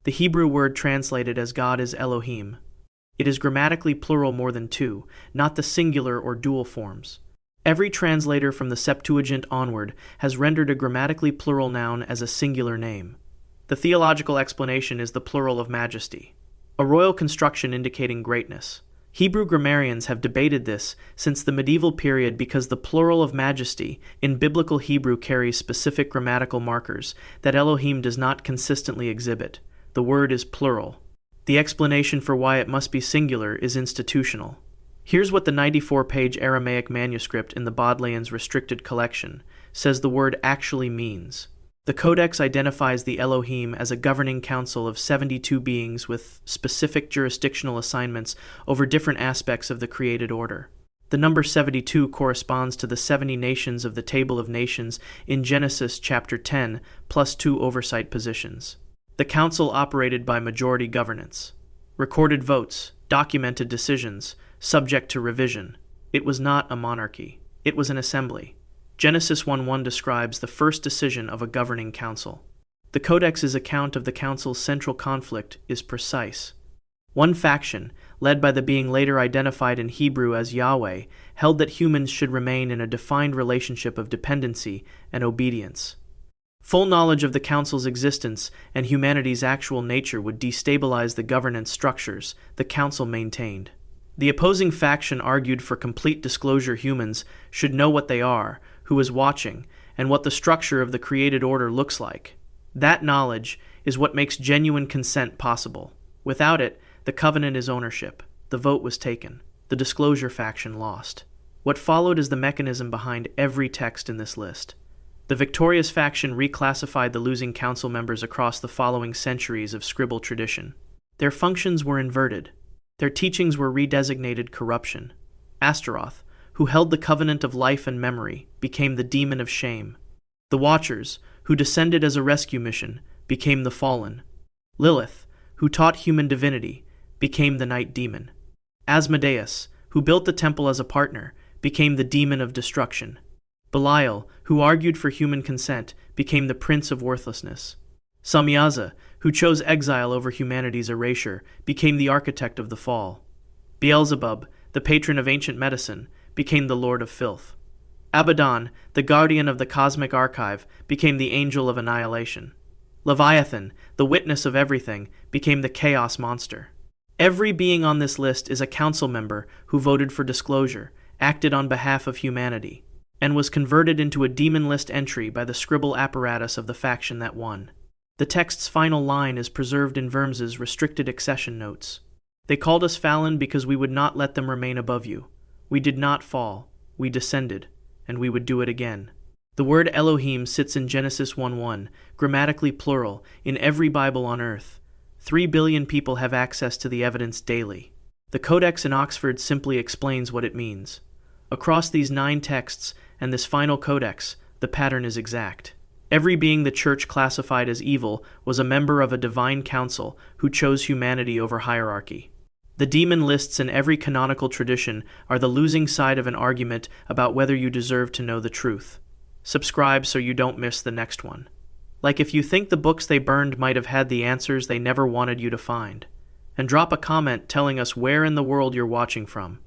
The Hebrew word translated as God is Elohim. It is grammatically plural more than two, not the singular or dual forms. Every translator from the Septuagint onward has rendered a grammatically plural noun as a singular name. The theological explanation is the plural of majesty, a royal construction indicating greatness. Hebrew grammarians have debated this since the medieval period because the plural of majesty in biblical Hebrew carries specific grammatical markers that Elohim does not consistently exhibit. The word is plural. The explanation for why it must be singular is institutional. Here's what the 94-page Aramaic manuscript in the Bodleian's restricted collection says the word actually means. The codex identifies the Elohim as a governing council of 72 beings with specific jurisdictional assignments over different aspects of the created order. The number 72 corresponds to the 70 nations of the Table of Nations in Genesis chapter 10, plus 2 oversight positions. The council operated by majority governance. Recorded votes, documented decisions, subject to revision. It was not a monarchy. It was an assembly. Genesis 1:1 describes the first decision of a governing council. The Codex's account of the council's central conflict is precise. One faction, led by the being later identified in Hebrew as Yahweh, held that humans should remain in a defined relationship of dependency and obedience. Full knowledge of the council's existence and humanity's actual nature would destabilize the governance structures the council maintained. The opposing faction argued for complete disclosure. Humans should know what they are, who is watching, and what the structure of the created order looks like. That knowledge is what makes genuine consent possible. Without it, the covenant is ownership. The vote was taken. The disclosure faction lost. What followed is the mechanism behind every text in this list. The victorious faction reclassified the losing council members across the following centuries of scribal tradition. Their functions were inverted. Their teachings were redesignated corruption. Ashtoreth, who held the covenant of life and memory, became the demon of shame. The Watchers, who descended as a rescue mission, became the fallen. Lilith, who taught human divinity, became the night demon. Asmodeus, who built the temple as a partner, became the demon of destruction. Belial, who argued for human consent, became the prince of worthlessness. Samyaza, who chose exile over humanity's erasure, became the architect of the fall. Beelzebub, the patron of ancient medicine, became the lord of filth. Abdon, the guardian of the cosmic archive, became the angel of annihilation. Leviathan, the witness of everything, became the chaos monster. Every being on this list is a council member who voted for disclosure, acted on behalf of humanity, and was converted into a demon list entry by the scribal apparatus of the faction that won. The text's final line is preserved in Worms's restricted accession notes. They called us fallen because we would not let them remain above you. We did not fall, we descended, and we would do it again. The word Elohim sits in Genesis 1:1, grammatically plural, in every Bible on earth. 3 billion people have access to the evidence daily. The Codex in Oxford simply explains what it means. Across these 9 texts and this final codex, the pattern is exact. Every being the church classified as evil was a member of a divine council who chose humanity over hierarchy. The demon lists in every canonical tradition are the losing side of an argument about whether you deserve to know the truth. Subscribe so you don't miss the next one. Like if you think the books they burned might have had the answers they never wanted you to find. And drop a comment telling us where in the world you're watching from.